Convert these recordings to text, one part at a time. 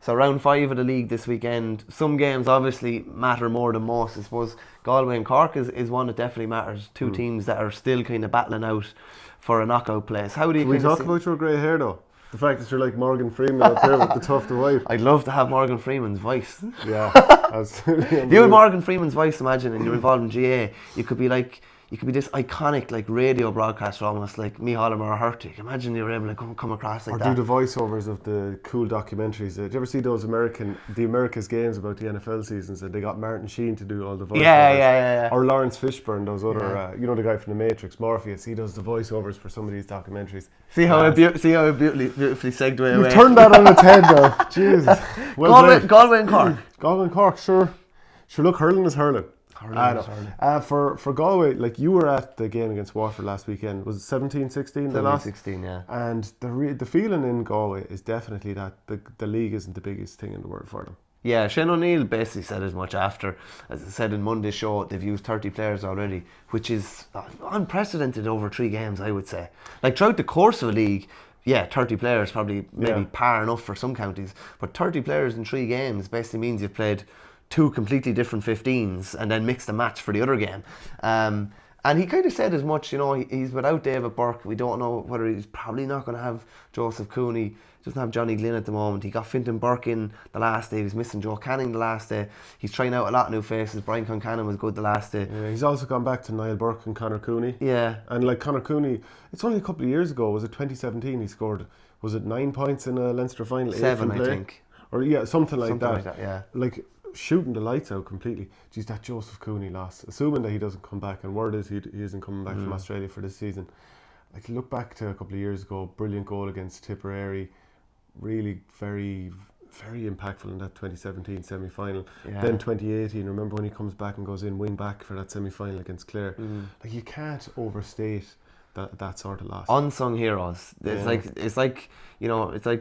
So round 5 of the league this weekend. Some games obviously matter more than most. I suppose Galway and Cork is one that definitely matters. Two teams that are still kind of battling out for a knockout place. How do you? Can we talk about your grey hair though? The fact that you're like Morgan Freeman out there with the tuft of white. I'd love to have Morgan Freeman's voice. Yeah, absolutely. If you had Morgan Freeman's voice, imagine, and you're involved in GA, you could be this iconic like radio broadcaster, almost like Micheál or Hurtig. Imagine you were able to come across like or that. Or do the voiceovers of the cool documentaries. Did you ever see those America's games about the NFL seasons? And they got Martin Sheen to do all the voiceovers. Yeah. Or Lawrence Fishburne, those other, the guy from The Matrix, Morpheus. He does the voiceovers for some of these documentaries. See how I beautifully segued away. You've turned that on its head now. Jesus. Well Galway and Cork. Galway and Cork, sure. Look, hurling is hurling. For Galway, like you were at the game against Waterford last weekend, was it 17-16 they lost? 17-16, yeah. And the feeling in Galway is definitely that the league isn't the biggest thing in the world for them. Yeah, Shane O'Neill basically said as much after. As I said in Monday's show, they've used 30 players already, which is unprecedented over 3 games, I would say. Like throughout the course of a league, 30 players probably maybe par enough for some counties, but 30 players in 3 games basically means you've played 2 completely different 15s and then mixed a match for the other game. And he kind of said as much, he's without David Burke. We don't know whether he's probably not going to have Joseph Cooney. Doesn't have Johnny Glynn at the moment. He got Fintan Burke in the last day. He was missing Joe Canning the last day. He's trying out a lot of new faces. Brian Concannon was good the last day. Yeah, he's also gone back to Niall Burke and Conor Cooney. Yeah. And like Conor Cooney, it's only a couple of years ago, was it 2017 he scored, was it 9 points in a Leinster final? 7, I think. Or something like that. Yeah. Like shooting the lights out completely. Geez, that Joseph Cooney loss, assuming that he doesn't come back, and word is he isn't coming back from Australia for this season. Like look back to a couple of years ago, brilliant goal against Tipperary, really very, very impactful in that 2017 semi-final. Then 2018, remember when he comes back and goes in wing back for that semi-final against Clare. Like you can't overstate that sort of loss. Unsung heroes. It's like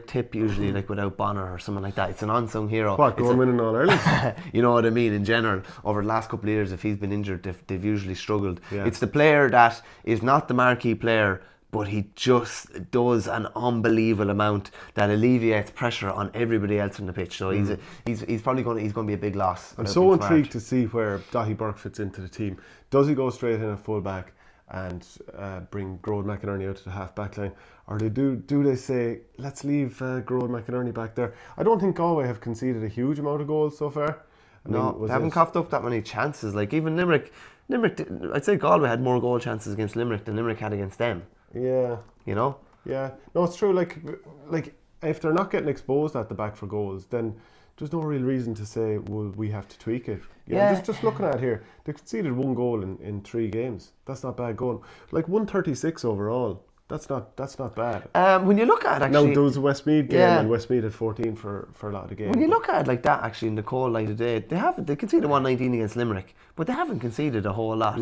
Tip usually, like without Bonner or something like that. It's an unsung hero. What, going winning all Ireland? You know what I mean? In general, over the last couple of years, if he's been injured, they've usually struggled. Yeah. It's the player that is not the marquee player, but he just does an unbelievable amount that alleviates pressure on everybody else on the pitch. So he's probably going to be a big loss. I'm so intrigued to see where Daithí Burke fits into the team. Does he go straight in at full back and bring Groad McInerney out to the half back line, or do they say let's leave Groad McInerney back there? I don't think Galway have conceded a huge amount of goals so far. They haven't coughed up that many chances. Like even Limerick, I'd say Galway had more goal chances against Limerick than Limerick had against them. Yeah. Yeah. No, it's true. Like if they're not getting exposed at the back for goals, then there's no real reason to say, well, we have to tweak it. Just looking at it here, they conceded 1 goal in 3 games. That's not bad going. Like 136 overall. That's not bad. When you look at it, actually, now there was a Westmeath game, and Westmeath had 14 for a lot of the game. When you look at it like that, actually, in the cold light of day, they conceded 119 against Limerick, but they haven't conceded a whole lot.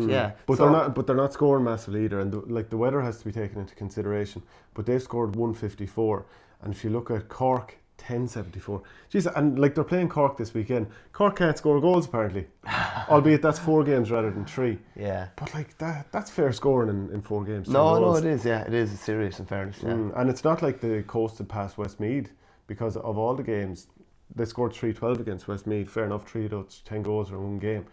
But they're not scoring massively either, and the weather has to be taken into consideration. But they've scored 154, and if you look at Cork, 1074. Jeez, and like they're playing Cork this weekend. Cork can't score goals apparently, albeit that's 4 games rather than 3. Yeah, but like that's fair scoring in 4 games. No, it is. Yeah, it is serious in fairness. Yeah, and it's not like they coasted past Westmeath, because of all the games they scored 3-12 against Westmeath. Fair enough, 10 goals in 1 game,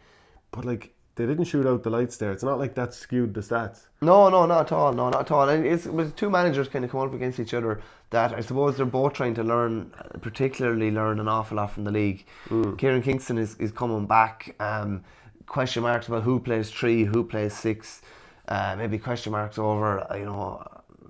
but like they didn't shoot out the lights there. It's not like that skewed the stats. No, not at all. No, not at all. And it's with 2 managers kind of come up against each other that I suppose they're both trying to particularly learn an awful lot from the league. Kieran Kingston is coming back. Question marks about who plays 3, who plays 6. Maybe question marks over,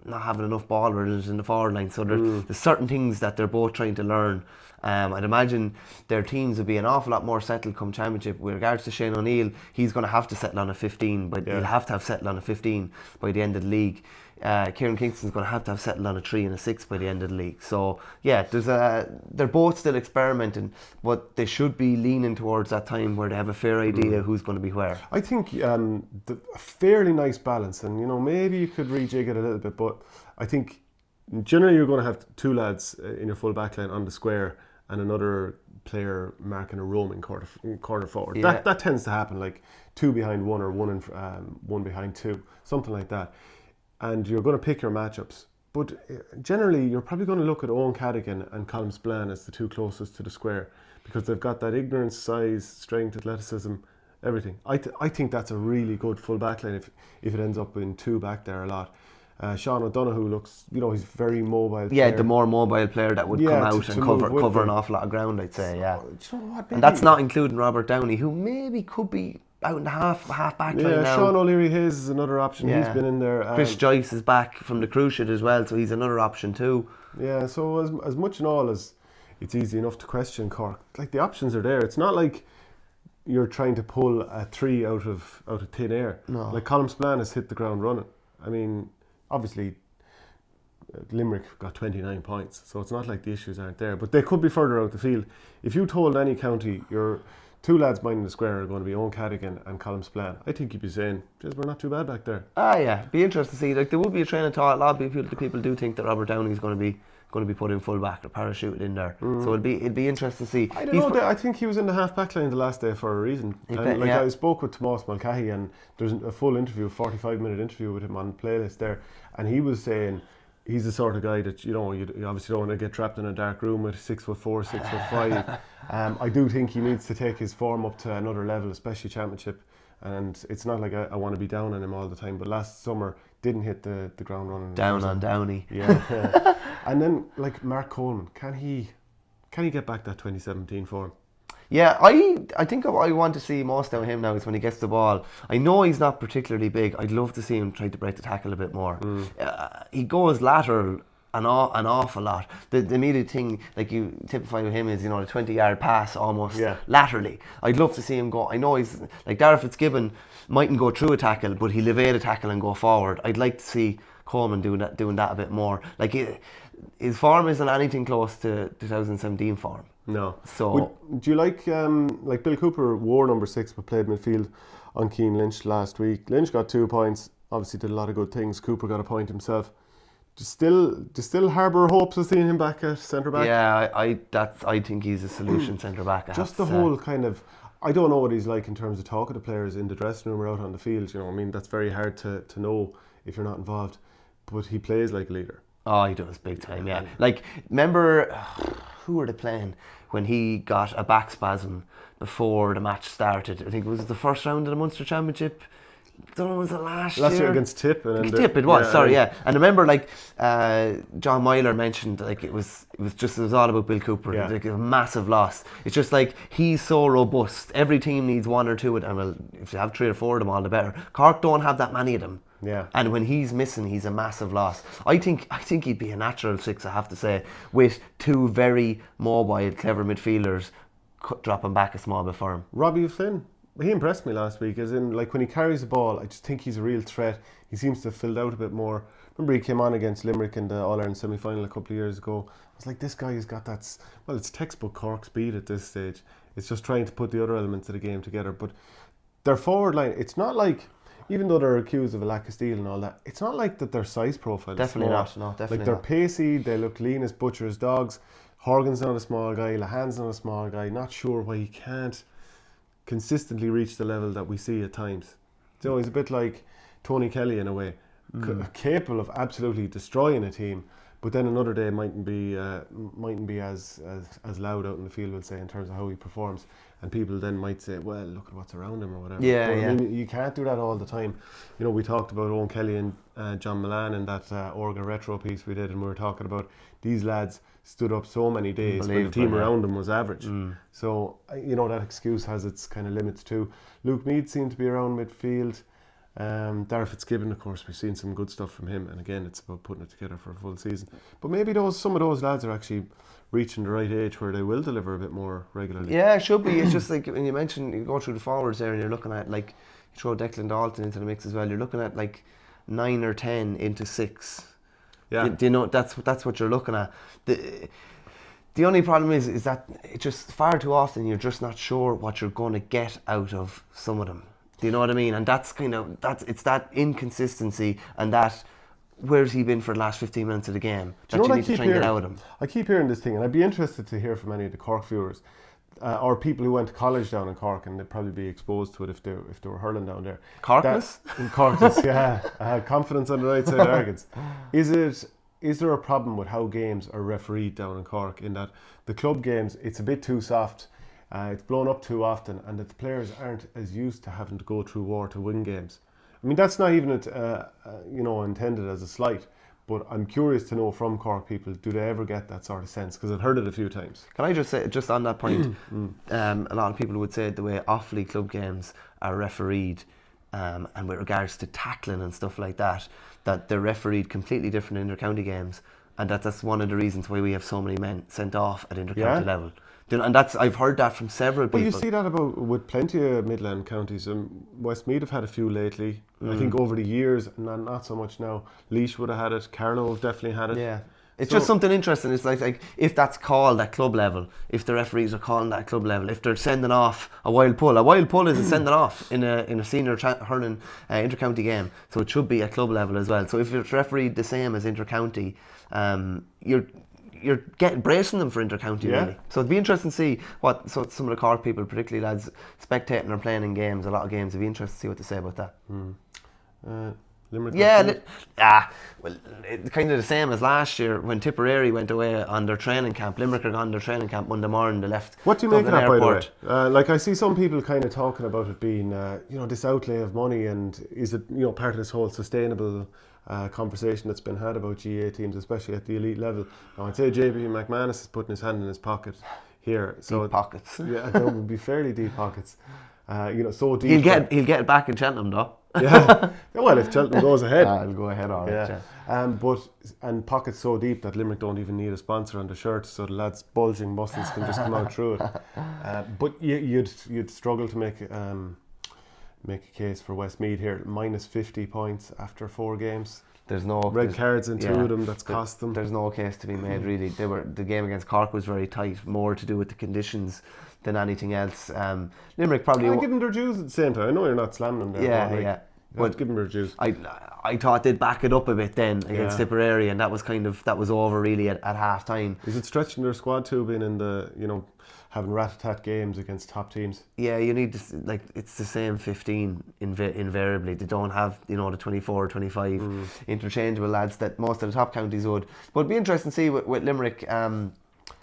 not having enough ball runners in the forward line. So there's certain things that they're both trying to learn. I'd imagine their teams will be an awful lot more settled come championship. With regards to Shane O'Neill, he's going to have to settle on a 15, but he'll have to have settled on a 15 by the end of the league. Kieran Kingston's going to have settled on a 3 and a 6 by the end of the league. So yeah, they're both still experimenting, but they should be leaning towards that time where they have a fair idea who's going to be where. I think a fairly nice balance, and maybe you could rejig it a little bit, but I think generally you're going to have 2 lads in your full back line on the square, and another player marking a roaming corner forward. Yeah. That tends to happen, like 2 behind 1 or 1 behind 2, something like that. And you're going to pick your matchups. But generally, you're probably going to look at Owen Cadogan and Colm Spillane as the two closest to the square, because they've got that ignorance, size, strength, athleticism, everything. I think that's a really good full back line if it ends up in two back there a lot. Sean O'Donoghue looks, he's very mobile. Yeah, player. the more mobile player that would come out and cover an awful lot of ground, I'd say. Yeah, do you know what, and that's not including Robert Downey, who maybe could be out in the half back line now. Yeah, Sean O'Leary Hayes is another option. Yeah. He's been in there. Chris Joyce is back from the cruciate as well, so he's another option too. Yeah, so as much and all as it's easy enough to question Cork, like the options are there. It's not like you're trying to pull a three out of thin air. No. Like Colm Spillane has hit the ground running. I mean, obviously Limerick got 29 points, so it's not like the issues aren't there, but they could be further out the field. If you told any county your two lads minding the square are going to be Owen Cadogan and Colm Spillane, I think you'd be saying, we're not too bad back there. Yeah, be interesting to see. Like, there will be a train of thought. A lot of people do think that Robert Downey is going to be put in full back or parachuted in there. So it'd be interesting to see. I don't know. I think he was in the half back line the last day for a reason. I spoke with Tomás Mulcahy, and there's a full interview, 45-minute interview with him on the playlist there, and he was saying he's the sort of guy that you obviously don't want to get trapped in a dark room with 6'4", 6'5". I do think he needs to take his form up to another level, especially championship. And it's not like I want to be down on him all the time, but last summer didn't hit the ground running. Down on Downey. Yeah. And then like Mark Coleman, can he get back that 2017 form? Yeah, I think what I want to see most out of him now is when he gets the ball. I know he's not particularly big. I'd love to see him try to break the tackle a bit more. He goes lateral an awful lot. The immediate thing, like you typify with him, is the 20-yard pass almost laterally. I'd love to see him go. I know he's like Darragh Fitzgibbon mightn't go through a tackle, but he'll evade a tackle and go forward. I'd like to see Coleman doing that a bit more. Like his form isn't anything close to 2017 form. No. So do you like Bill Cooper wore number 6 but played midfield on Keane Lynch last week? Lynch got 2 points. Obviously did a lot of good things. Cooper got a point himself. Do you still harbour hopes of seeing him back at centre back? Yeah, I think he's a solution centre back. Just the whole kind of, I don't know what he's like in terms of talking to players in the dressing room or out on the field. I mean, that's very hard to know if you're not involved. But he plays like a leader. Oh, he does big time. Yeah. Like, remember who were they playing when he got a back spasm before the match started? I think it was the first round of the Munster Championship. I don't know, was it last year against Tip? Tip, it was. And I remember John Myler mentioned it was all about Bill Cooper. Yeah. Like a massive loss. It's just like he's so robust. Every team needs one or two of them. Well, if you have 3 or 4 of them, all the better. Cork don't have that many of them. Yeah. And when he's missing, he's a massive loss. I think he'd be a natural 6, I have to say, with 2 very mobile, clever midfielders dropping back a small bit for him. Robbie Flynn, he impressed me last week, as in, like, when he carries the ball, I just think he's a real threat. He seems to have filled out a bit more. Remember he came on against Limerick in the All-Ireland semi-final a couple of years ago. I was like, this guy has got that, it's textbook Cork speed at this stage. It's just trying to put the other elements of the game together. But their forward line, it's not like, even though they're accused of a lack of steel and all that, it's not like that their size profile definitely is small. Not. No, definitely like, they're not. pacey, they look lean as butcher's dogs. Horgan's not a small guy, Lahan's not a small guy. Not sure why he can't consistently reach the level that we see at times. So he's a bit like Tony Kelly in a way, capable of absolutely destroying a team, but then another day mightn't be as loud out in the field, we'll say, in terms of how he performs. And people then might say, well, look at what's around him or whatever. I mean, you can't do that all the time. We talked about Owen Kelly and John Milan in that Orga Retro piece we did, and we were talking about these lads stood up so many days when the team around them was average. So, that excuse has its kind of limits too. Luke Meade seemed to be around midfield. Darragh Fitzgibbon, of course, we've seen some good stuff from him, and again, it's about putting it together for a full season. But maybe some of those lads are actually reaching the right age where they will deliver a bit more regularly. Yeah, it should be. It's just like when you mentioned, you go through the forwards there and you're looking at, like, you throw Declan Dalton into the mix as well, you're looking at like 9 or 10 into 6. Yeah. Do you know, that's what you're looking at. The only problem is that it's just far too often you're just not sure what you're going to get out of some of them. Do you know what I mean? And it's that inconsistency and that, where's he been for the last 15 minutes of the game? That you need to try and get out of him. I keep hearing this thing, and I'd be interested to hear from any of the Cork viewers, or people who went to college down in Cork, and they'd probably be exposed to it if they were hurling down there. Corkness? Corkness, yeah. Confidence on the right side of Argans. Is it is there a problem with how games are refereed down in Cork, in that the club games, it's a bit too soft, it's blown up too often, and that the players aren't as used to having to go through war to win games? I mean, that's not even intended as a slight, but I'm curious to know from Cork people, do they ever get that sort of sense? Because I've heard it a few times. Can I just say, just on that point, a lot of people would say the way Offaly club games are refereed, and with regards to tackling and stuff like that, that they're refereed completely different in inter-county games, and that's one of the reasons why we have so many men sent off at inter-county level. And I've heard that from several people. Well, you see that with plenty of Midland counties. Westmeath have had a few lately. I think over the years, not so much now. Laois would have had it. Carlow have definitely had it. Yeah. It's just something interesting. It's like if that's called at club level, if the referees are calling that at club level, if they're sending off a wild pull is a sending off in a senior hurling inter-county game. So it should be at club level as well. So if it's refereed the same as inter-county, you're bracing them for inter-county, really. So it'd be interesting to see what some of the Cork people, particularly lads spectating or playing in games, a lot of games, it'd be interesting to see what they say about that. Limerick. Well, it's kind of the same as last year when Tipperary went away on their training camp. Limerick are on their training camp Monday morning. They left. What do you make of that, Airport. by the way? Like, I see some people kind of talking about it being, this outlay of money, and is it, part of this whole sustainable conversation that's been had about GA teams, especially at the elite level. Now, I'd say JB McManus is putting his hand in his pocket here. So deep pockets. Yeah, there would be fairly deep pockets. So deep. He'll get it back in Cheltenham though. Yeah. Well, if Cheltenham goes ahead. I'll go ahead, all right. Yeah. And pockets so deep that Limerick don't even need a sponsor on the shirt, so the lads' bulging muscles can just come out through it. But you'd struggle to make a case for Westmeath here. Minus 50 points after 4 games. There's no red cards in 2 of them. That's cost them. There's no case to be made, really. The game against Cork was very tight, more to do with the conditions than anything else. Limerick probably. I give them their dues at the same time. I know you're not slamming them there. Yeah. But give them their dues. I thought they'd back it up a bit then against Tipperary, and that was over really at half time. Is it stretching their squad too, being in the having rat-a-tat games against top teams? Yeah, you need to, it's the same 15 invariably. They don't have the 24 or 25 interchangeable lads that most of the top counties would. But it'd be interesting to see with Limerick.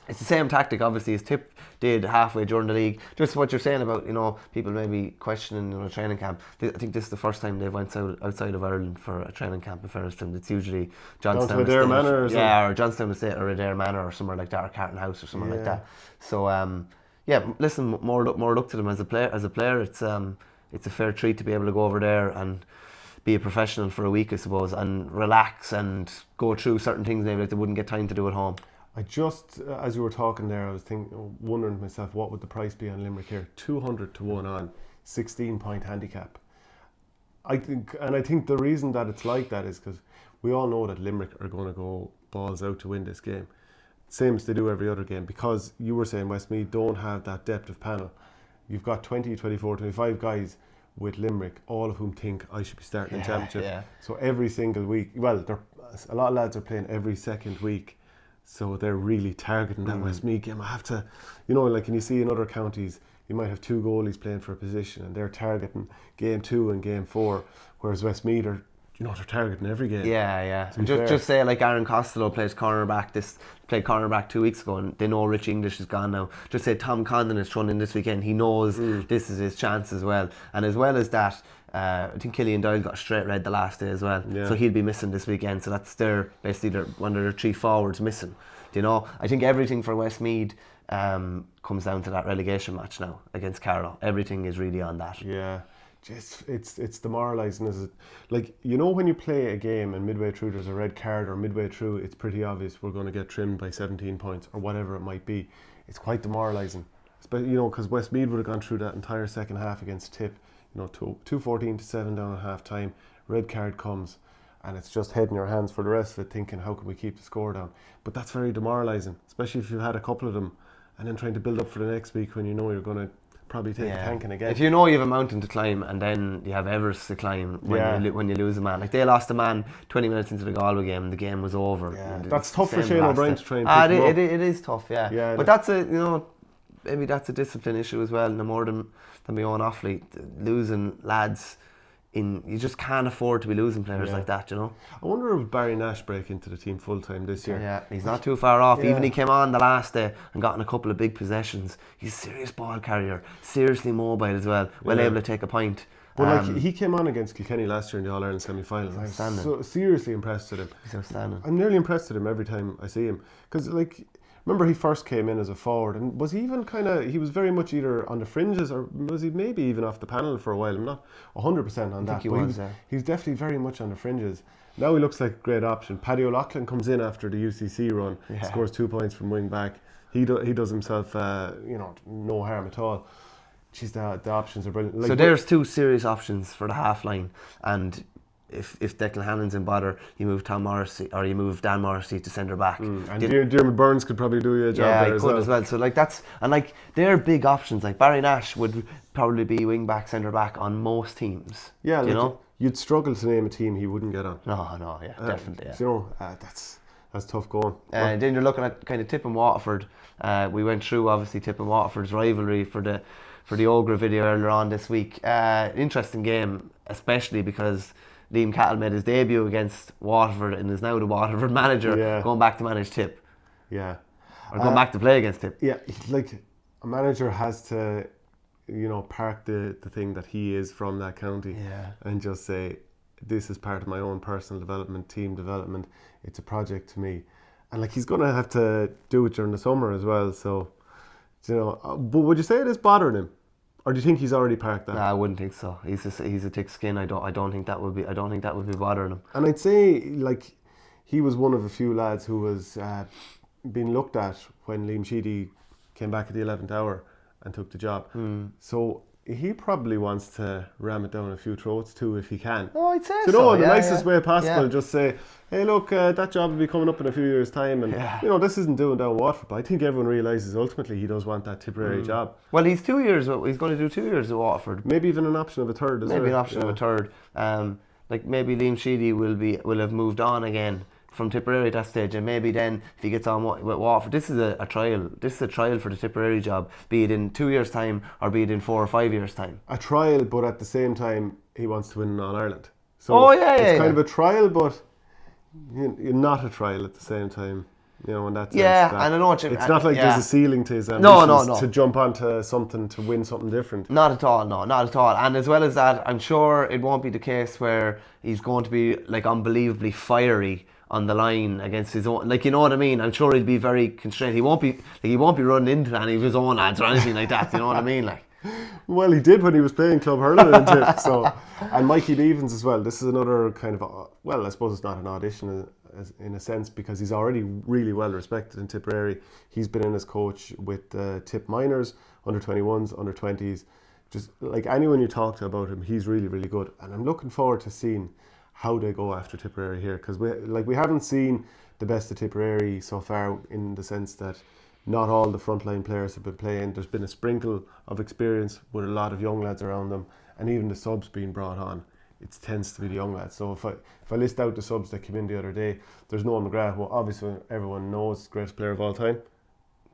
It's the same tactic, obviously, as Tip did halfway during the league. Just what you're saying about, people maybe questioning training camp. I think this is the first time they've went outside of Ireland for a training camp in fairness to them. It's usually Johnstown Estate. Or Johnstown Estate or Adair Manor or somewhere like that, or Carton House or somewhere like that. So, listen, more look to them as a player. It's a fair treat to be able to go over there and be a professional for a week, I suppose, and relax and go through certain things maybe that they wouldn't get time to do at home. I just, as you were talking there, I was wondering to myself, what would the price be on Limerick here? 200 to 1 on, 16-point handicap. I think the reason that it's like that is because we all know that Limerick are going to go balls out to win this game. Same as they do every other game, because you were saying Westmeath don't have that depth of panel. You've got 20, 24, 25 guys with Limerick, all of whom think I should be starting the championship. Yeah. So every single week, a lot of lads are playing every second week. So they're really targeting that Westmeath game. I have to, and you see in other counties, you might have 2 goalies playing for a position and they're targeting game 2 and game 4, whereas Westmeath are, they're targeting every game. Yeah. Just say like Aaron Costello played cornerback 2 weeks ago, and they know Rich English is gone now. Just say Tom Condon is thrown in this weekend. He knows this is his chance as well. And as well as that, I think Killian Doyle got a straight red the last day as well, so he'll be missing this weekend. So that's basically one of their 3 forwards missing. I think everything for Westmeath comes down to that relegation match now against Carlow. Everything is really on that. Yeah, it's demoralising, is it? When you play a game and midway through there's a red card, or midway through it's pretty obvious we're going to get trimmed by 17 points or whatever it might be. It's quite demoralising, because Westmeath would have gone through that entire second half against Tip. 2-14 to 7 down at half time, red card comes, and it's just head in your hands for the rest of it, thinking how can we keep the score down. But that's very demoralising, especially if you've had a couple of them and then trying to build up for the next week when you're going to probably take a tanking again. If you have a mountain to climb and then you have Everest to climb when you lose a man. Like they lost a man 20 minutes into the Galway game and the game was over. Yeah. That's tough for Shane O'Brien to try and pick him up. It is tough, yeah. But that's maybe that's a discipline issue as well, no more than my own Offaly, losing lads you just can't afford to be losing players like that, you know. I wonder if Barry Nash break into the team full time this year. Yeah, he's not too far off. Yeah. Even he came on the last day and got in a couple of big possessions. He's a serious ball carrier, seriously mobile as well, able to take a point. But he came on against Kilkenny last year in the All-Ireland semi-final. I was so seriously impressed with him. He's outstanding. I'm nearly impressed with him every time I see him. Because, remember he first came in as a forward, and was he even he was very much either on the fringes, or was he maybe even off the panel for a while? I'm not 100% on that. He's definitely very much on the fringes. Now he looks like a great option. Paddy O'Loughlin comes in after the UCC run, scores 2 points from wing back. He does himself, no harm at all. Jeez, the options are brilliant. So there's 2 serious options for the half line, and if Declan Hannon's in bother, you move Tom Morrissey or you move Dan Morrissey to centre back. And Diarmaid Burns could probably do you a job there as well. So they're big options. Like Barry Nash would probably be wing back, centre back on most teams. Yeah, you know, you'd struggle to name a team he wouldn't get on. No, definitely. Yeah. So that's tough going. Then you're looking at kind of Tip and Waterford. We went through obviously Tip and Waterford's rivalry for the Ogre video earlier on this week. Interesting game, especially because Liam Cahill made his debut against Waterford and is now the Waterford manager, going back to manage Tip. Yeah. Or going back to play against Tip. Yeah, like a manager has to, park the thing that he is from that county and just say, this is part of my own personal development, team development. It's a project to me. And he's going to have to do it during the summer as well. So, but would you say it is bothering him? Or do you think he's already parked that? No, I wouldn't think so. He's a thick skin. I don't think that would be bothering him. And I'd say he was one of a few lads who was being looked at when Liam Sheedy came back at the 11th hour and took the job. So he probably wants to ram it down a few throats too if he can. Oh, I'd say so. So in the nicest way possible, just say, hey look, that job will be coming up in a few years' time, and this isn't doing down Waterford, but I think everyone realises ultimately he does want that Tipperary job. Well, he's going to do 2 years at Waterford. Maybe even an option of a third as well. Maybe an option of a third. Maybe Liam Sheedy will have moved on again from Tipperary at that stage, and maybe then if he gets on with Waterford, this is a trial. This is a trial for the Tipperary job, be it in 2 years' time or be it in 4 or 5 years' time. A trial, but at the same time he wants to win an All-Ireland. So it's kind of a trial, but not a trial at the same time. In that sense. And I know what you mean. It's not like there's a ceiling to his ambitions no. to jump onto something to win something different. Not at all, no, not at all. And as well as that, I'm sure it won't be the case where he's going to be unbelievably fiery on the line against his own, you know what I mean. I'm sure he'll be very constrained. He won't be running into any of his own lads or anything like that. You know what I mean, Well, he did when he was playing club hurling in Tip. So, and Mikey Beavens as well. This is another kind of I suppose it's not an audition in a sense, because he's already really well respected in Tipperary. He's been in as coach with Tip minors, under 21s, under 20s. Just anyone you talk to about him, he's really, really good. And I'm looking forward to seeing how they go after Tipperary here, because we haven't seen the best of Tipperary so far, in the sense that not all the frontline players have been playing. There's been a sprinkle of experience with a lot of young lads around them, and even the subs being brought on, it tends to be the young lads. So if I list out the subs that came in the other day, there's Noah McGrath, who obviously everyone knows, greatest player of all time.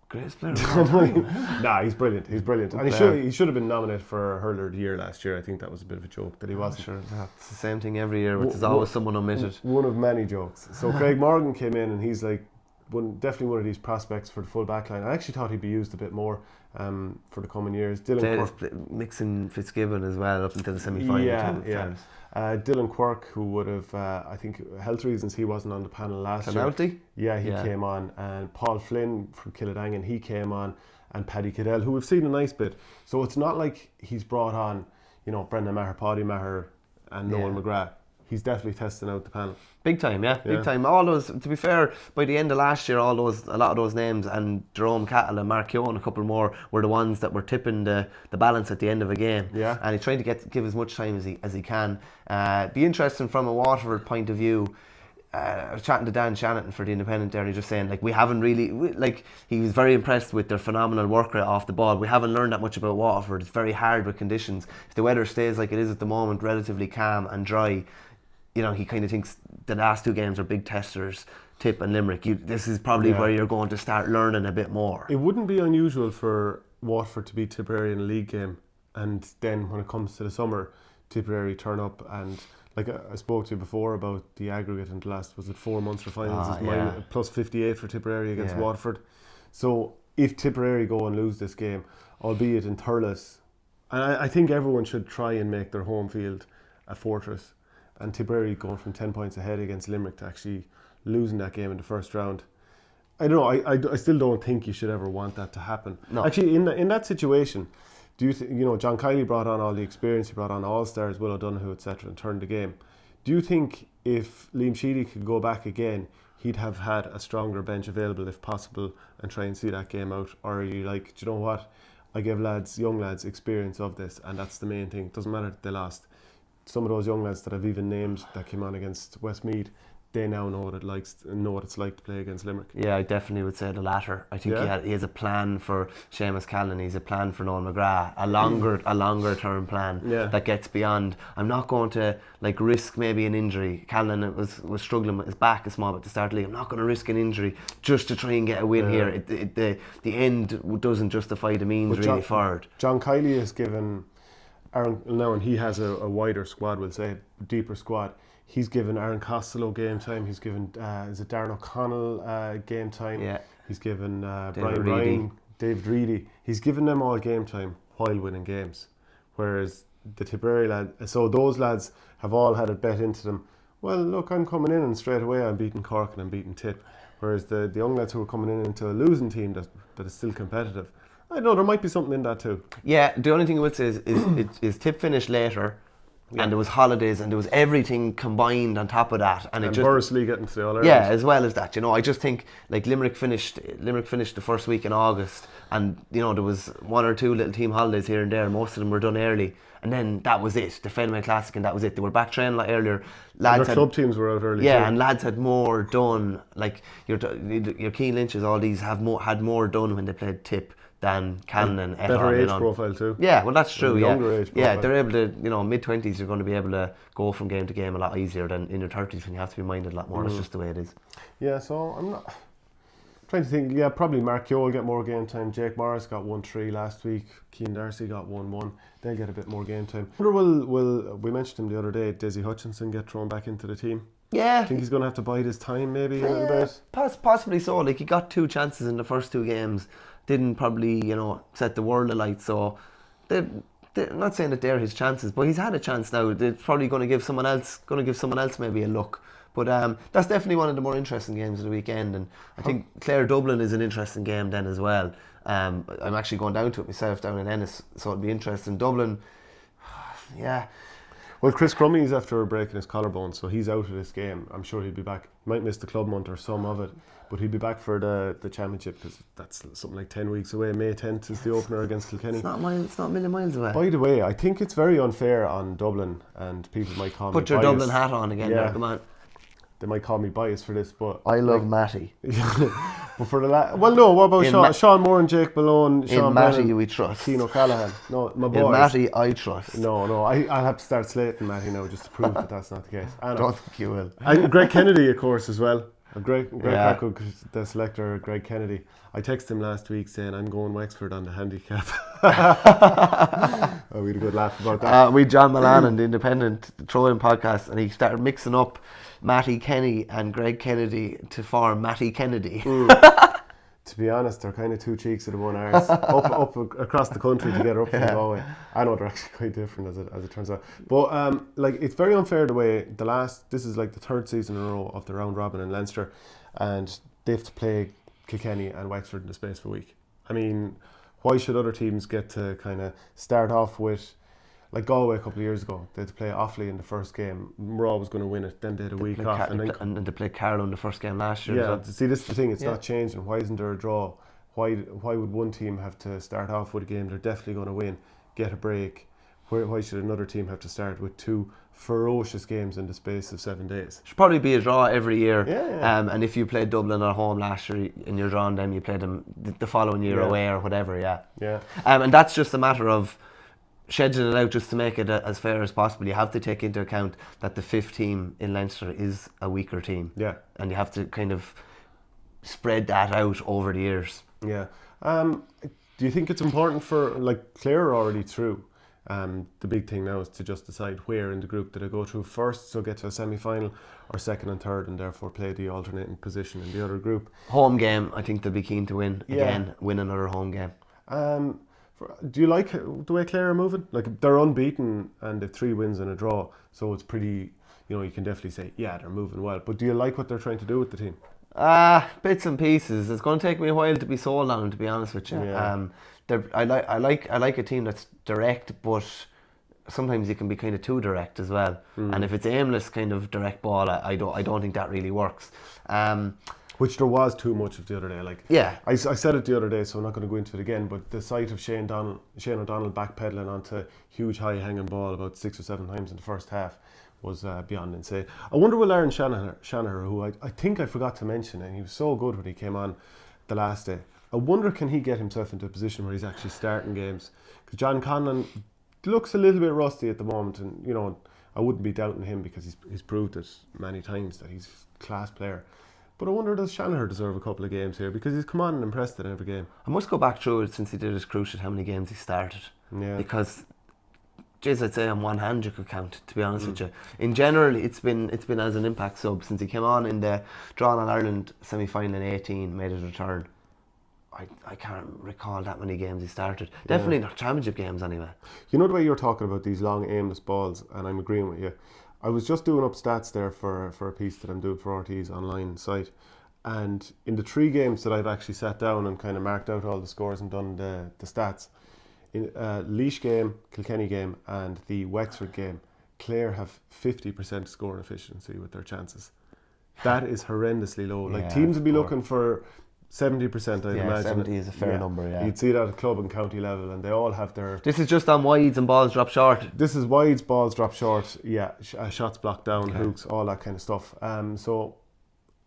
Greatest player of all time. Nah, he's brilliant. And he should have been nominated for Hurler of the Year last year. I think that was a bit of a joke that he wasn't. Sure, that's the same thing every year, but there's always someone omitted. One of many jokes. So Craig Morgan came in, and he's definitely one of these prospects for the full back line. I actually thought he'd be used a bit more for the coming years. Dylan Quirk, mixing Fitzgibbon as well up until the semi-final. Dylan Quirk, who would have, I think, health reasons, he wasn't on the panel last year. Yeah, he came on. And Paul Flynn from Kildangan, he came on. And Paddy Cahill, who we've seen a nice bit. So it's not like he's brought on, Brendan Maher, Paddy Maher and Noel McGrath. He's definitely testing out the panel. Big time. Big time. All those, to be fair, by the end of last year, a lot of those names, and Jerome Cattle and Mark Keogh and a couple more, were the ones that were tipping the balance at the end of a game. Yeah. And he's trying to give as much time as he can. Be interesting from a Waterford point of view. I was chatting to Dan Shannon for the Independent there, and he was just saying, we haven't really, he was very impressed with their phenomenal work rate off the ball. We haven't learned that much about Waterford. It's very hard with conditions. If the weather stays like it is at the moment, relatively calm and dry, he kind of thinks the last 2 games are big testers, Tip and Limerick. This is probably where you're going to start learning a bit more. It wouldn't be unusual for Waterford to beat Tipperary in a league game, and then when it comes to the summer, Tipperary turn up and, like I spoke to you before about the aggregate in the last, was it 4 Munster finals? It's plus 58 for Tipperary against Waterford. So if Tipperary go and lose this game, albeit in Thurles, and I think everyone should try and make their home field a fortress. And Tipperary going from 10 points ahead against Limerick to actually losing that game in the first round. I don't know. I still don't think you should ever want that to happen. No. Actually, in that situation, do you John Kiley brought on all the experience, he brought on all-stars, Will O'Donoghue, etc., and turned the game. Do you think if Liam Sheedy could go back again, he'd have had a stronger bench available if possible and try and see that game out? Or are you like, do you know what? I give young lads experience of this, and that's the main thing. It doesn't matter that they lost. Some of those young lads that I've even named that came on against Westmeath, they now know what it's like to play against Limerick. Yeah, I definitely would say the latter. I think he has a plan for Seamus Callan. He's a plan for Noel McGrath, a longer term plan that gets beyond. I'm not going to risk maybe an injury. Callan was struggling with his back a small bit to start the league. I'm not going to risk an injury just to try and get a win here. The end doesn't justify the means really forward. John Kiley has given Aaron now, and he has a wider squad, we'll say, deeper squad. He's given Aaron Costello game time. He's given is it Darren O'Connell game time. Yeah. He's given Brian Ryan, David Reedy. He's given them all game time while winning games. Whereas the Tipperary lads, so those lads have all had it bet into them. Well, look, I'm coming in and straight away I'm beating Cork and I'm beating Tip. Whereas the young lads who are coming in into a losing team that is still competitive, I know there might be something in that too. Yeah, the only thing I would say is Tip finished later. Yeah. And there was holidays and there was everything combined on top of that, and Bursley getting to the All-Ireland. Yeah, as well as that, I just think Limerick finished the first week in August, and there was one or two little team holidays here and there. Most of them were done early, and then that was it. The Fenway Classic, and that was it. They were back training a lot earlier. Lads club teams were out early. Yeah, too. And lads had more done. Like your Keane Lynches, all these had more done when they played Tip than Callan and better age profile too. Yeah, well that's true. Younger age profile. Yeah, they're able to, mid-20s you're going to be able to go from game to game a lot easier than in your 30s when you have to be minded a lot more. That's just the way it is. Yeah, so I'm not trying to think. Yeah, probably Mark Yo will get more game time. Jake Morris got 1-3 last week. Keane Darcy got 1-1. They'll get a bit more game time. Will we mentioned him the other day? Desi Hutchinson get thrown back into the team? Yeah. I think he's going to have to bide his time maybe a little bit. Possibly so. He got 2 chances in the first 2 games. Didn't probably, set the world alight. So they're not saying that they're his chances, but he's had a chance now. They're probably going to give someone else maybe a look. But that's definitely one of the more interesting games of the weekend, and I think Clare Dublin is an interesting game then as well. I'm actually going down to it myself down in Ennis, so it'll be interesting. Dublin, yeah. Well, Chris Crummey's after breaking his collarbone, so he's out of this game. I'm sure he'll be back. He might miss the club month or some of it, but he'll be back for the championship, because that's something like 10 weeks away. May 10th is the opener against Kilkenny. It's not a million miles away. By the way, I think it's very unfair on Dublin, and people might call me biased. Put your Dublin hat on again, yeah. Come on. They might call me biased for this, but I love Matty. But for the well, no. What about Sean Moore and Jake Malone? Sean in Matty, Brennan, we trust. Keane O'Callaghan. No, my boys. In Matty, I trust. No. I'll have to start slating Matty now just to prove that that's not the case. I don't think you will. And Greg Kennedy, of course, as well. Greg Hackwood, the selector, Greg Kennedy. I texted him last week saying I'm going Wexford on the handicap. We had a good laugh about that. We John Milan and the Independent Throw-In podcast, and he started mixing up Matty Kenny and Greg Kennedy to form Matty Kennedy. To be honest, they're kind of 2 cheeks of the one arse. up across the country together, up from Galway. I know they're actually quite different as it turns out. But it's very unfair the way this is like the 3rd season in a row of the round robin in Leinster, and they have to play Kilkenny and Wexford in the space of a week. I mean, why should other teams get to kind of start off with, like Galway a couple of years ago, they had to play Offaly in the first game. Raw was going to win it, then they had a week off. And they played Carlow in the first game last year. Yeah, see, this is the thing, it's not changing. Why isn't there a draw? Why would one team have to start off with a game they're definitely going to win, get a break? Why should another team have to start with 2 ferocious games in the space of 7 days? Should probably be a draw every year. Yeah. And if you played Dublin at home last year and you're drawing them, you played them the following year away or whatever. Yeah. And that's just a matter of scheduling it out just to make it as fair as possible. You have to take into account that the 5th team in Leinster is a weaker team. Yeah. And you have to kind of spread that out over the years. Yeah. Do you think it's important for, like, Clare are already through? The big thing now is to just decide where in the group do they go through first, so get to a semi-final, or second and third, and therefore play the alternating position in the other group. Home game, I think they'll be keen to win again, win another home game. Do you like the way Clare are moving? Like, they're unbeaten and they've 3 wins and a draw, so it's pretty, you can definitely say, yeah, they're moving well. But do you like what they're trying to do with the team? Bits and pieces. It's going to take me a while to be sold on them, to be honest with you. Yeah. I like a team that's direct, but sometimes you can be kind of too direct as well. And if it's aimless kind of direct ball, I don't think that really works. Which there was too much of the other day. I said it the other day, so I'm not going to go into it again. But the sight of Shane O'Donnell backpedaling onto huge high hanging ball about 6 or 7 times in the first half was beyond insane. I wonder will Aaron Shanahan, who I think I forgot to mention, and he was so good when he came on the last day. I wonder can he get himself into a position where he's actually starting games? Because John Conlon looks a little bit rusty at the moment, and I wouldn't be doubting him because he's proved it many times that he's a class player. But I wonder, does Shanahan deserve a couple of games here? Because he's come on and impressed in every game. I must go back through it since he did his cruciate, how many games he started. Yeah. Because, I'd say on one hand you could count, to be honest with you. In general, it's been as an impact sub since he came on in the Drawn on Ireland semi-final in 18, made his return. I can't recall that many games he started. Definitely not championship games anyway. You know the way you're talking about these long aimless balls, and I'm agreeing with you. I was just doing up stats there for a piece that I'm doing for RT's online site, and in the 3 games that I've actually sat down and kind of marked out all the scores and done the stats, in Laois game, Kilkenny game and the Wexford game, Clare have 50% scoring efficiency with their chances. That is horrendously low. Teams would be looking for 70%, I'd imagine. 70 is a fair number, yeah. You'd see that at club and county level, and they all have their... This is just on wides and balls drop short. This is wides, balls drop short, shots blocked down, hooks, all that kind of stuff. So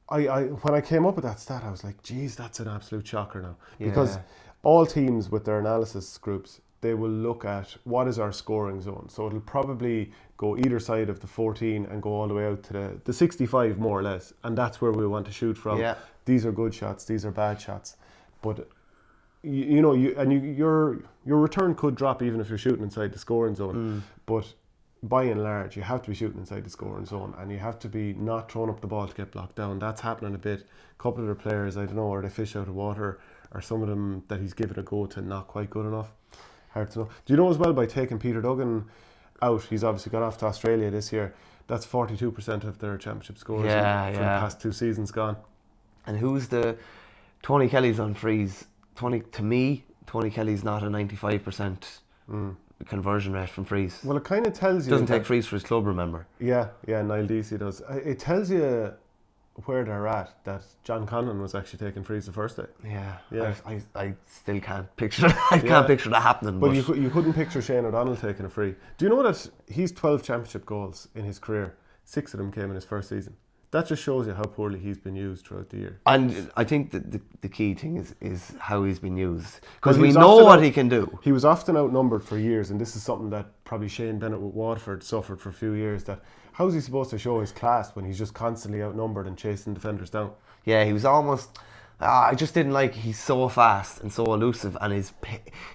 I when I came up with that stat, I was like, geez, that's an absolute shocker now. Because all teams with their analysis groups, they will look at what is our scoring zone. So it'll probably go either side of the 14 and go all the way out to the 65 more or less. And that's where we want to shoot from. Yeah. These are good shots, these are bad shots. But your return could drop even if you're shooting inside the scoring zone. But by and large, you have to be shooting inside the scoring zone, and you have to be not throwing up the ball to get blocked down. That's happening a bit. A couple of the players, I don't know, are they fish out of water, or some of them that he's given a go to not quite good enough. Hard to know. Do you know as well, by taking Peter Duggan out, he's obviously gone off to Australia this year, that's 42% of their championship scores from the past 2 seasons gone. And who's the... Tony Kelly's on frees. Tony Kelly's not a 95% conversion rate from frees. Well, it kind of tells you... Doesn't take frees for his club, remember? Yeah, Niall Deasy does. It tells you where they're at, that John Conlon was actually taking frees the first day. Yeah. I still can't picture can't picture that happening. But you couldn't picture Shane O'Donnell taking a free. Do you know that he's 12 championship goals in his career? 6 of them came in his first season. That just shows you how poorly he's been used throughout the year. And I think that the key thing is how he's been used. Because we know what he can do. He was often outnumbered for years, and this is something that probably Shane Bennett with Waterford suffered for a few years, that how's he supposed to show his class when he's just constantly outnumbered and chasing defenders down? Yeah, he was almost... I just didn't like... He's so fast and so elusive, and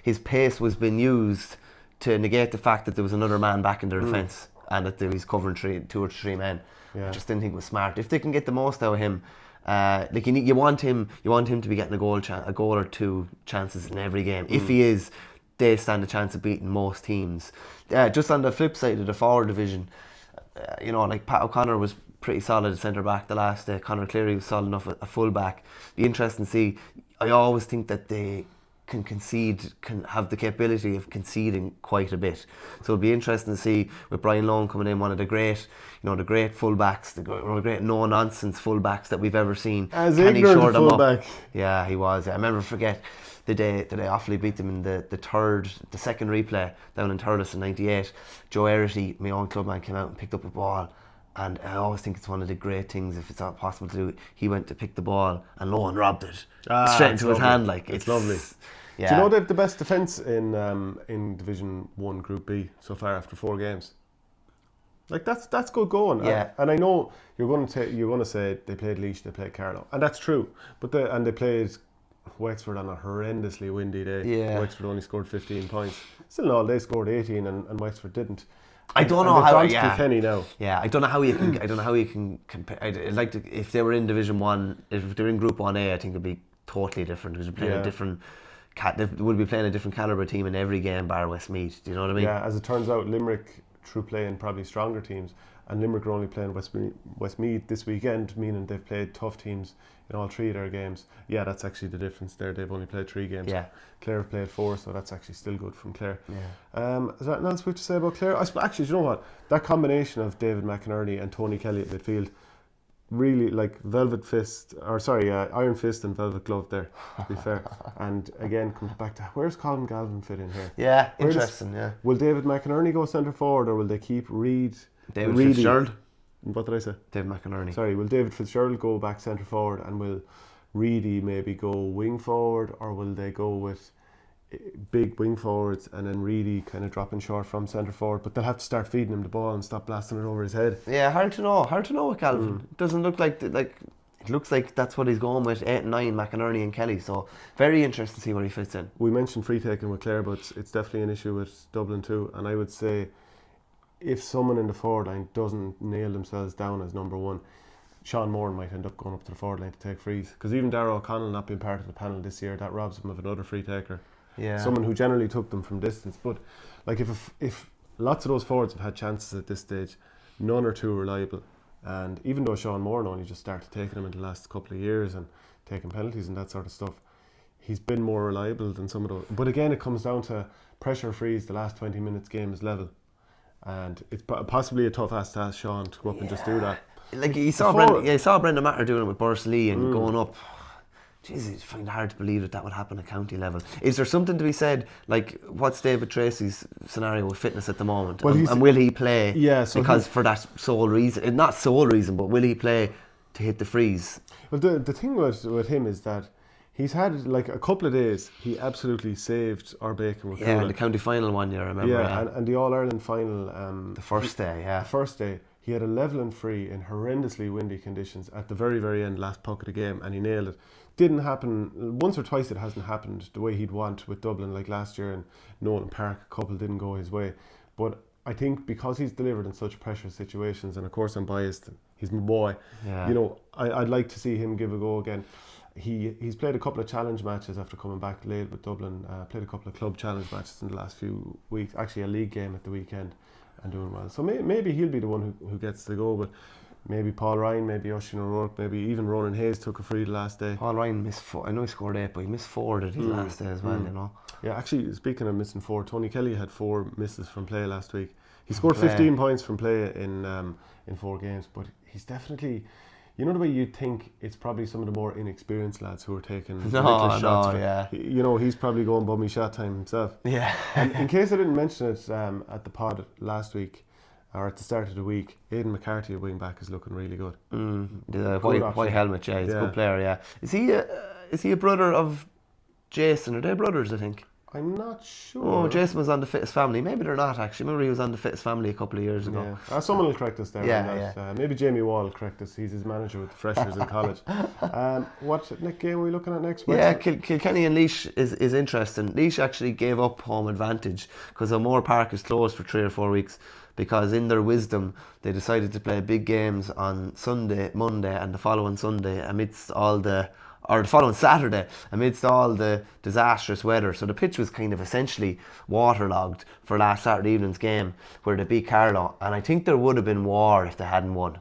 his pace was being used to negate the fact that there was another man back in their defence and that he's covering 2 or 3 men. I just didn't think it was smart. If they can get the most out of him, you want him to be getting a goal or 2 chances in every game. If he is, they stand a chance of beating most teams. Just on the flip side of the forward division, Pat O'Connor was pretty solid at centre back the last day. Conor Cleary was solid enough at full back. Be interesting to see. I always think that they can have the capability of conceding quite a bit. So it'll be interesting to see with Brian Lohan coming in, one of the great fullbacks, one of the great no-nonsense fullbacks that we've ever seen. As ignorant fullback. Yeah, he was. I remember, the day that I awfully beat them in the second replay down in Thurles in 98. Joe Erity, my own clubman, came out and picked up a ball. And I always think it's one of the great things, if it's not possible to do. He went to pick the ball and Lohan robbed it straight into his hand. It's lovely. Yeah. Do you know they have the best defence in Division 1 Group B so far after 4 games? That's good going. Yeah. And I know you're going to say they played Laois, they played Carlow, and that's true. But they played Wexford on a horrendously windy day. Yeah. Wexford only scored 15 points. Still, no, they scored 18, and Wexford didn't. I don't know and how. They've gone to Kilkenny now. Yeah, I don't know how you can. I don't know how you can compare. I'd like to, if they were in Division 1, if they're in Group 1A, I think it'd be totally different because they're playing a different. They would be playing a different calibre team in every game bar Westmeath. Do you know what I mean? Yeah, as it turns out, Limerick, through playing probably stronger teams, and Limerick are only playing Westmeath this weekend, meaning they've played tough teams in all 3 of their games. Yeah, that's actually the difference there. They've only played 3 games. Yeah. Clare have played 4, so that's actually still good from Clare. Yeah. Is that else we to say about Clare? Actually, do you know what? That combination of David McInerney and Tony Kelly at midfield, really like Iron Fist and Velvet Glove there, to be fair. And again, comes back to where's Colin Galvin fit in here? Yeah, interesting. Will David McInerney go centre forward, or will they keep David Fitzgerald? What did I say? David McInerney. Sorry, will David Fitzgerald go back centre forward, and will Reedy maybe go wing forward, or will they go with big wing forwards and then Reedy kind of dropping short from centre forward? But they'll have to start feeding him the ball and stop blasting it over his head. Yeah, hard to know with Calvin. It doesn't look like it looks like that's what he's going with, 8 and 9, McInerney and Kelly. So very interesting to see where he fits in. We mentioned free taking with Clare, but it's definitely an issue with Dublin too. And I would say if someone in the forward line doesn't nail themselves down as number 1, Sean Moore might end up going up to the forward line to take frees. Because even Darragh O'Connell not being part of the panel this year, that robs him of another free taker. Yeah. Someone who generally took them from distance. But like if lots of those forwards have had chances at this stage, none are too reliable. And even though Sean Moore only just started taking them in the last couple of years and taking penalties and that sort of stuff, he's been more reliable than some of those. But again, it comes down to pressure frees. The last 20 minutes game is level, and it's possibly a tough ask to ask Sean to go up and just do that. Like you saw Brendan Matter doing it with Boris Lee and going up. Jeez, I find it hard to believe that would happen at county level. Is there something to be said, like what's David Tracy's scenario with fitness at the moment? Well, and will he play? Yeah, so because for that sole reason, not sole reason, but will he play to hit the frees? Well, the thing with him is that he's had like a couple of days. He absolutely saved our bacon with in the county final one year, I remember. Yeah, and the All Ireland final. The first day, he had a level and free in horrendously windy conditions at the very, very end, last puck of the game, and he nailed it. Didn't happen once or twice. It hasn't happened the way he'd want with Dublin, like last year, and Nolan Park, a couple didn't go his way. But I think because he's delivered in such pressure situations, and of course I'm biased, he's my boy. Yeah. You know, I'd like to see him give a go again. He's played a couple of challenge matches after coming back late with Dublin. Played a couple of club challenge matches in the last few weeks. Actually, a league game at the weekend, and doing well. So maybe he'll be the one who gets the go. But maybe Paul Ryan, maybe Oisin O'Rourke, maybe even Ronan Hayes took a free the last day. Paul Ryan missed 4. I know he scored 8, but he missed 4 his last day as well. You know. Yeah, actually, speaking of missing 4, Tony Kelly had 4 misses from play last week. He scored 15 points from play in 4 games, but he's definitely, you know, the way you'd think it's probably some of the more inexperienced lads who are taking ridiculous shots. Yeah. You know, he's probably going bummy shot time himself. Yeah. And in case I didn't mention it at the pod last week, or at the start of the week, Aidan McCarthy at wing back is looking really good. The white helmet, he's a good player. Yeah. Is he a brother of Jason? Are they brothers? I think. I'm not sure. Oh, Jason was on the Fittest Family. Maybe they're not actually. Remember he was on the Fittest Family a couple of years ago. Yeah. Someone will correct us there. Yeah. Maybe Jamie Wall will correct us. He's his manager with the freshers in college. What game are we looking at next? Yeah, Kilkenny and Laois is interesting. Laois actually gave up home advantage because O'Moore Park is closed for 3 or 4 weeks, because in their wisdom they decided to play big games on Sunday, Monday and the following Sunday the following Saturday amidst all the disastrous weather. So the pitch was kind of essentially waterlogged for last Saturday evening's game where they beat Carlow, and I think there would have been war if they hadn't won.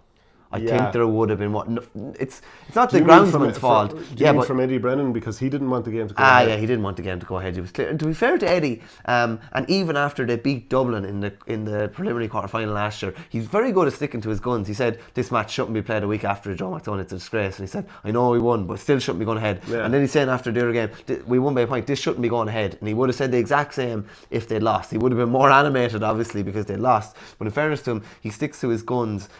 I think there would have been one. It's not the groundsman's fault. But from Eddie Brennan, because he didn't want the game to go ahead. Yeah, he didn't want the game to go ahead. He was clear. And to be fair to Eddie, and even after they beat Dublin in the preliminary quarter final last year, he's very good at sticking to his guns. He said this match shouldn't be played a week after Joe McDonagh. It's a disgrace. And he said, I know we won, but still shouldn't be going ahead. Yeah. And then he's saying after the other game, we won by a point. This shouldn't be going ahead. And he would have said the exact same if they'd lost. He would have been more animated, obviously, because they'd lost. But in fairness to him, he sticks to his guns,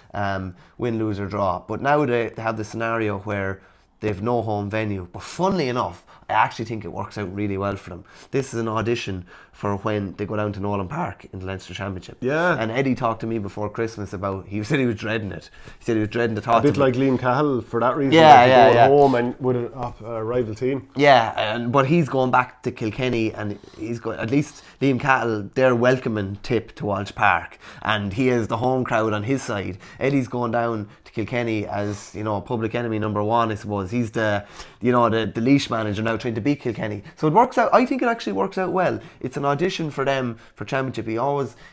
win, lose or draw. But now they have the scenario where They've no home venue. But funnily enough, I actually think it works out really well for them. This is an audition for when they go down to Nolan Park in the Leinster Championship. Yeah. And Eddie talked to me before Christmas about, he said he was dreading it. He said he was dreading the thoughts A of bit like Liam Cahill for that reason. Yeah, going yeah. home and with a rival team. Yeah, but he's going back to Kilkenny, and he's going. At least Liam Cahill, they're welcoming Tip to Walsh Park, and he has the home crowd on his side. Eddie's going down to Kilkenny as, you know, public enemy number one, I suppose. He's the Laois manager now, trying to beat Kilkenny. So it works out. I think it actually works out well. It's an audition for them for championship.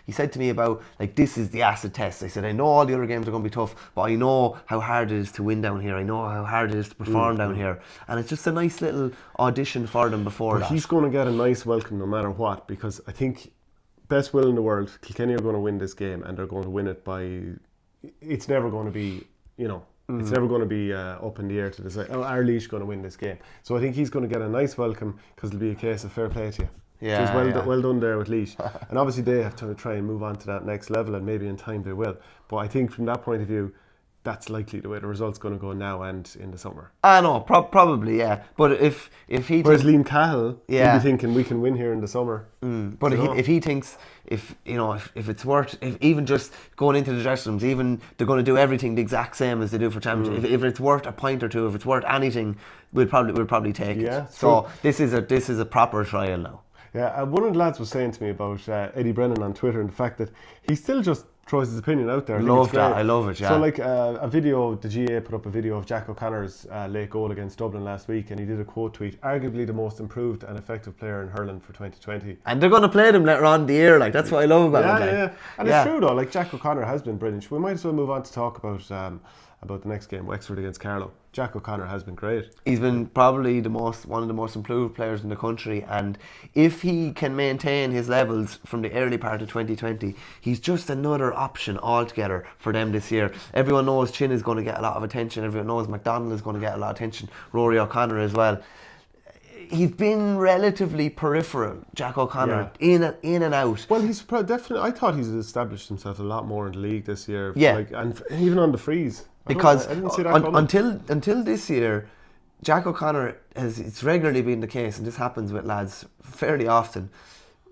He said to me about, like, this is the acid test. I said, I know all the other games are going to be tough, but I know how hard it is to win down here. I know how hard it is to perform down here, and it's just a nice little audition for them before that. He's going to get a nice welcome no matter what, because I think, best will in the world, Kilkenny are going to win this game, and they're going to win it by. It's never going to be, it's never going to be up in the air to decide, are Laois going to win this game? So I think he's going to get a nice welcome, because it'll be a case of fair play to you. Yeah, so well done there with Laois. And obviously they have to try and move on to that next level, and maybe in time they will. But I think from that point of view, that's likely the way the result's going to go now and in the summer. I know, probably, yeah. But if he whereas Liam Cahill, yeah, he'll be thinking we can win here in the summer. But if he thinks, if it's worth, if even just going into the dressing rooms, even they're going to do everything the exact same as they do for championship. If it's worth a point or two, if it's worth anything, we'll probably take it. So this is a proper trial now. Yeah, one of the lads was saying to me about Eddie Brennan on Twitter, and the fact that he still just throws his opinion out there. I love it, yeah. So like a video, the GA put up a video of Jack O'Connor's late goal against Dublin last week, and he did a quote tweet, arguably the most improved and effective player in hurling for 2020. And they're going to play them later on in the year, like, that's what I love about it. Yeah. And it's true though, like, Jack O'Connor has been brilliant. We might as well move on to talk about the next game, Wexford against Carlow. Jack O'Connor has been great. He's been probably one of the most improved players in the country, and if he can maintain his levels from the early part of 2020, he's just another option altogether for them this year. Everyone knows Chin is going to get a lot of attention, everyone knows McDonald is going to get a lot of attention, Rory O'Connor as well. He's been relatively peripheral, Jack O'Connor, in and out. Well, he's definitely. I thought he's established himself a lot more in the league this year. Yeah, and even on the freeze. Because I didn't see that until this year, Jack O'Connor it's regularly been the case, and this happens with lads fairly often.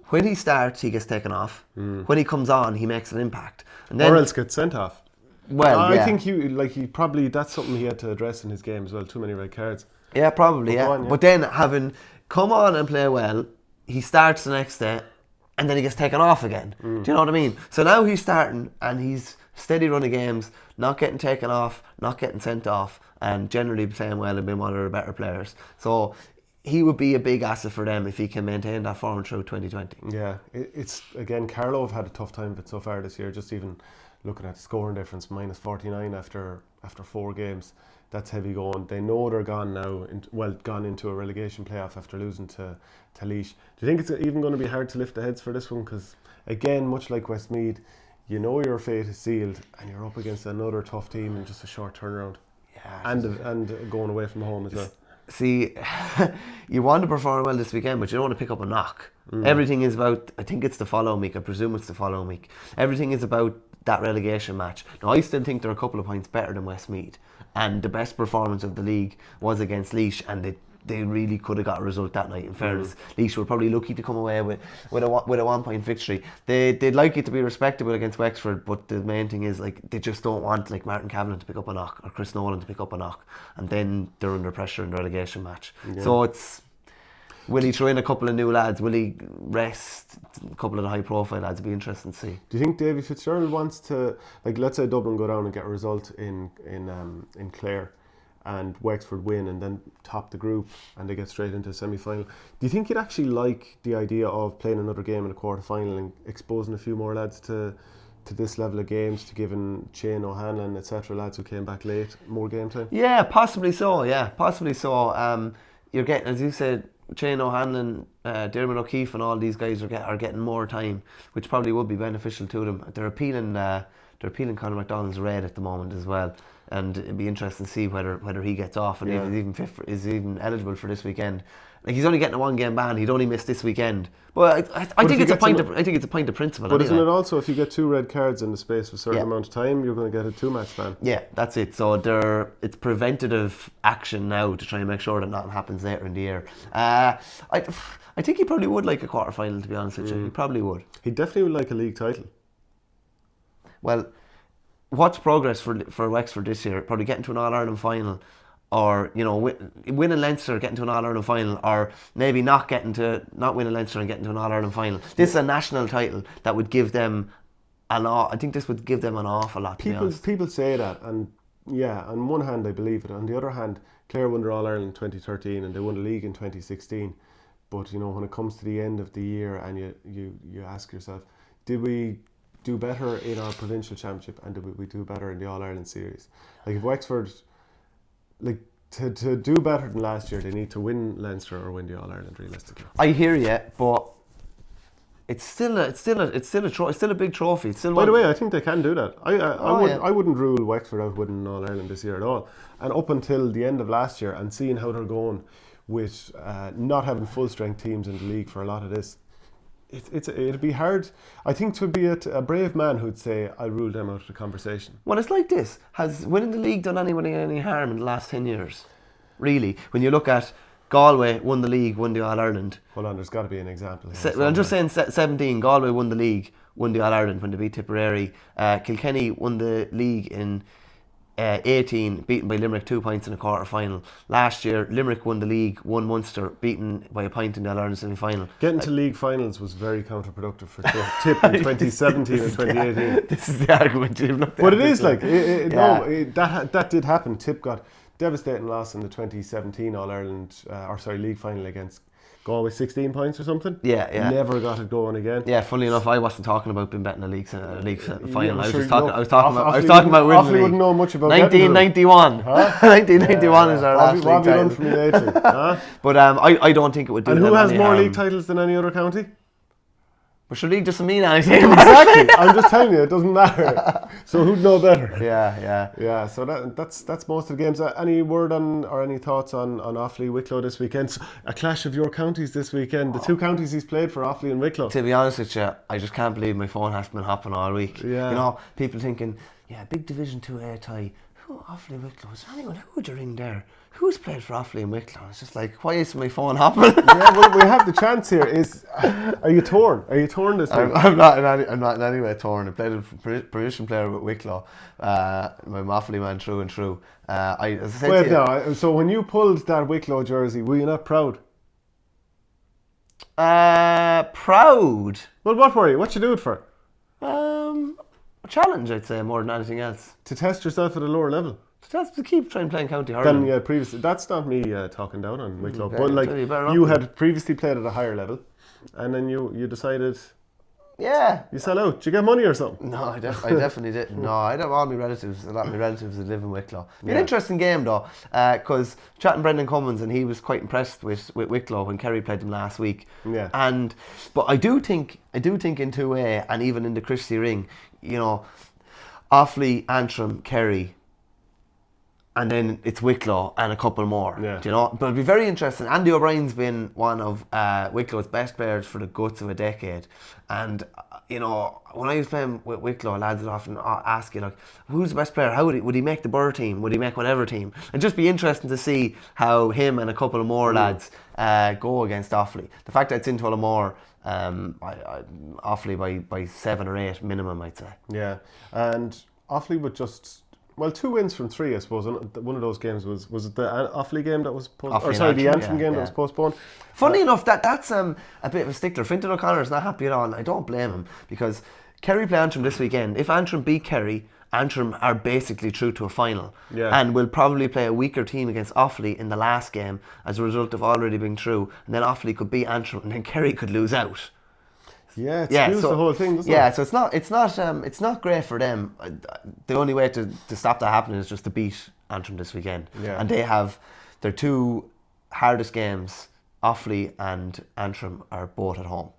When he starts, he gets taken off. When he comes on, he makes an impact, and then, or else gets sent off. Well, I think he probably, that's something he had to address in his game as well. Too many red cards. Yeah, probably. But then having come on and play well, he starts the next day, and then he gets taken off again. Do you know what I mean? So now he's starting, and he's steady running games, not getting taken off, not getting sent off, and generally playing well and being one of the better players. So he would be a big asset for them if he can maintain that form through 2020. Yeah, it's again, Carlow have had a tough time of it so far this year. Just even looking at the scoring difference, minus 49 after 4 games. That's heavy going. They know they're gone now, gone into a relegation playoff after losing to Laois. Do you think it's even going to be hard to lift the heads for this one? Because again, much like Westmeath, you know your fate is sealed, and you're up against another tough team in just a short turnaround. Yeah, and going away from home as well. See, you want to perform well this weekend, but you don't want to pick up a knock. Everything is about, I think it's the following week, I presume it's the following week. Everything is about that relegation match. Now, I still think they're a couple of points better than Westmeath, and the best performance of the league was against Laois, and they really could have got a result that night. In fairness, Laois were probably lucky to come away with a 1 point victory. They'd like it to be respectable against Wexford, but the main thing is, like, they just don't want, like, Martin Kavanagh to pick up a knock or Chris Nolan to pick up a knock, and then they're under pressure in the relegation match. So it's, will he throw in a couple of new lads? Will he rest a couple of the high profile lads? It'd be interesting to see. Do you think Davy Fitzgerald wants to, like, let's say Dublin go down and get a result in Clare, and Wexford win and then top the group and they get straight into the semi-final? Do you think you'd actually like the idea of playing another game in a quarter-final and exposing a few more lads to this level of games, to giving Shane O'Hanlon, etc., lads who came back late, more game time? Yeah, possibly so. You're getting, as you said, Shane O'Hanlon, Dermot O'Keefe and all these guys are getting more time, which probably would be beneficial to them. They're appealing they're peeling Conor McDonald's red at the moment as well, and it'd be interesting to see whether he gets off and if he's even fit is even eligible for this weekend. Like, he's only getting a 1 game ban. He'd only miss this weekend. But I think it's a point of principle. But anyway. isn't it also, if you get 2 red cards in the space of a certain amount of time, you're going to get a 2-match ban? Yeah, that's it. So it's preventative action now to try and make sure that nothing happens later in the year. I think he probably would like a quarter final, to be honest with you. He probably would. He definitely would like a league title. Well, what's progress for Wexford this year? Probably getting to an All-Ireland final, or winning Leinster, getting to an All-Ireland final, or maybe not winning Leinster and getting to an All-Ireland final. This is a national title that would give them I think this would give them an awful lot. People say that, and on one hand I believe it. On the other hand, Clare won their All-Ireland in 2013 and they won the league in 2016. But when it comes to the end of the year and you ask yourself, did we do better in our provincial championship and did we do better in the All-Ireland series? Like, if Wexford, like, to do better than last year, they need to win Leinster or win the All-Ireland, realistically. I hear you, but it's still a big trophy. By the way, I think they can do that. I wouldn't rule Wexford out winning All-Ireland this year at all. And up until the end of last year, and seeing how they're going with not having full strength teams in the league for a lot of this, it'd be hard. I think to be a brave man who'd say, I ruled them out of the conversation. Well, it's like this. Has winning the league done anybody any harm in the last 10 years? Really? When you look at Galway won the league, won the All-Ireland. Hold on, there's got to be an example here. I'm just saying 17, Galway won the league, won the All-Ireland when they beat Tipperary. Kilkenny won the league in 18, beaten by Limerick 2 points in a quarter final. Last year, Limerick won the league, won Munster, beaten by a point in the All-Ireland semi-final. Getting to league finals was very counterproductive for Tip in 2017 and 2018. This is the argument you've looked at. But it is like, that did happen. Tip got devastating loss in the 2017 All-Ireland, league final against Galway, 16 points or something. Yeah. Never got it going again. Yeah, funnily enough, I wasn't talking about being betting a league final. Yeah, I was talking about winning the league. Wouldn't know much about 1991. 1991 is our last league title. What have you done for me lately? But I don't think it would do. And who has more league titles than any other county? But your league doesn't mean anything. Exactly. I'm just telling you, it doesn't matter. So who'd know better? Yeah. So that's most of the games. Any word on or any thoughts on Offaly Wicklow this weekend? So, a clash of your counties this weekend. The 2 counties he's played for, Offaly and Wicklow. To be honest with you, I just can't believe my phone has been hopping all week. Yeah. People thinking, big Division 2A tie. Who Offaly Wicklow? Is there anyone? Who would you ring there? Who's played for Offaly and Wicklow? It's just like, why is my phone hopping? Well, we have the chance here. Are you torn? Are you torn this week? I'm not in any way torn. I played a position player with Wicklow. I'm Offaly man through and through. So when you pulled that Wicklow jersey, were you not proud? Proud? Well, what were you? What you do it for? A challenge, I'd say, more than anything else. To test yourself at a lower level. Just to keep trying playing county hurling. Then previously, that's not me talking down on Wicklow, Okay, but like you had previously played at a higher level, and then you decided. Yeah. You sell out. Did you get money or something? No, I definitely didn't. No, I have all my relatives. A lot of my relatives that live in Wicklow. An interesting game though, because chatting Brendan Cummins, and he was quite impressed with Wicklow when Kerry played them last week. Yeah. But I do think in 2A and even in the Christie Ring, Offaly, Antrim, Kerry. And then it's Wicklow and a couple more. Yeah. But it'll be very interesting. Andy O'Brien's been one of Wicklow's best players for the guts of a decade. And, when I was playing with Wicklow, lads would often ask you, like, who's the best player? Would he make the Burr team? Would he make whatever team? And just be interesting to see how him and a couple of more lads go against Offaly. The fact that it's in Tullamore, Offaly by 7 or 8 minimum, I'd say. Yeah. And Offaly would just... Well, 2 wins from 3, I suppose. One of those games was it the Offaly game that was postponed? The Antrim game that was postponed. Funny enough, that's a bit of a stickler. Fintan O'Connor is not happy at all, and I don't blame him, because Kerry play Antrim this weekend. If Antrim beat Kerry, Antrim are basically through to a final, and will probably play a weaker team against Offaly in the last game as a result of already being through, and then Offaly could beat Antrim, and then Kerry could lose out. Yeah, it skews the whole thing, doesn't it? Yeah, so it's not great for them. The only way to stop that happening is just to beat Antrim this weekend. Yeah. And they have their 2 hardest games. Offaly and Antrim are both at home.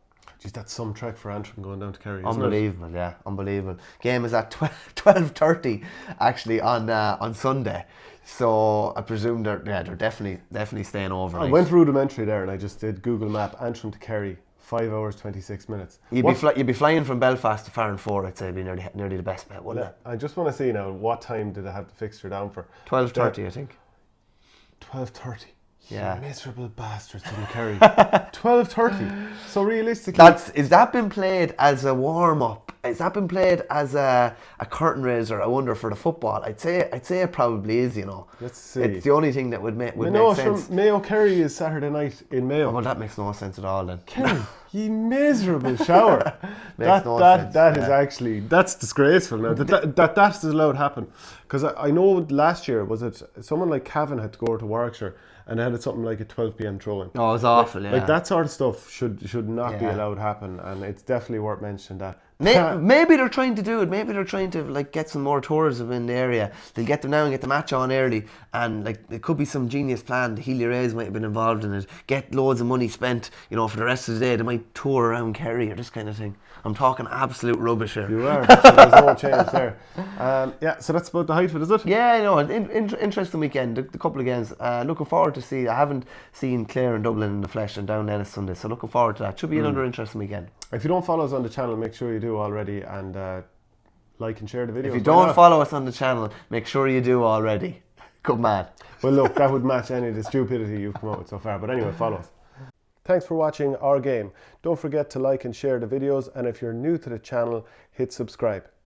Geez, that's some trek for Antrim going down to Kerry. Unbelievable, yeah, unbelievable. Game is at 12:30 actually on Sunday. So I presume they're definitely staying over. I went rudimentary there and I just did Google Map Antrim to Kerry, 5 hours 26 minutes. You'd be flying from Belfast to Farranford. I'd say it'd be nearly the best bet, wouldn't it? I just want to see now what time did I have the fixture down for? 12:30, I think. 12:30. Yeah. You miserable bastards in Kerry. 12:30. So realistically, is that been played as a warm up? Has that been played as a curtain raiser? I wonder for the football. I'd say it probably is. Let's see. It's the only thing that would make sense. Mayo Kerry is Saturday night in Mayo. Oh, well, that makes no sense at all then. Kerry, you miserable shower. That is actually disgraceful now. That's allowed to happen. Because I know last year was it someone like Cavan had to go to Warwickshire and had something like a 12 p.m. throw-in. Oh, it's awful. Like that sort of stuff should not be allowed to happen, and it's definitely worth mentioning that. Maybe they're trying to do it. Maybe they're trying to get some more tourism in the area. They'll get them now and get the match on early, and it could be some genius plan. The Healy Rays might have been involved in it. Get loads of money spent, for the rest of the day. They might tour around Kerry or this kind of thing. I'm talking absolute rubbish here. You are. So there's no change there. So that's about the height of it, is it? Yeah, interesting weekend. The couple of games. Looking forward to see. I haven't seen Clare and Dublin in the flesh and down there this Sunday, so looking forward to that. Should be another interesting weekend. If you don't follow us on the channel, make sure you do already, and like and share the video. If you don't follow us on the channel, make sure you do already. Good man. Well, look, that would match any of the stupidity you've come up with so far. But anyway, follow us. Thanks for watching Our Game. Don't forget to like and share the videos, and if you're new to the channel, hit subscribe.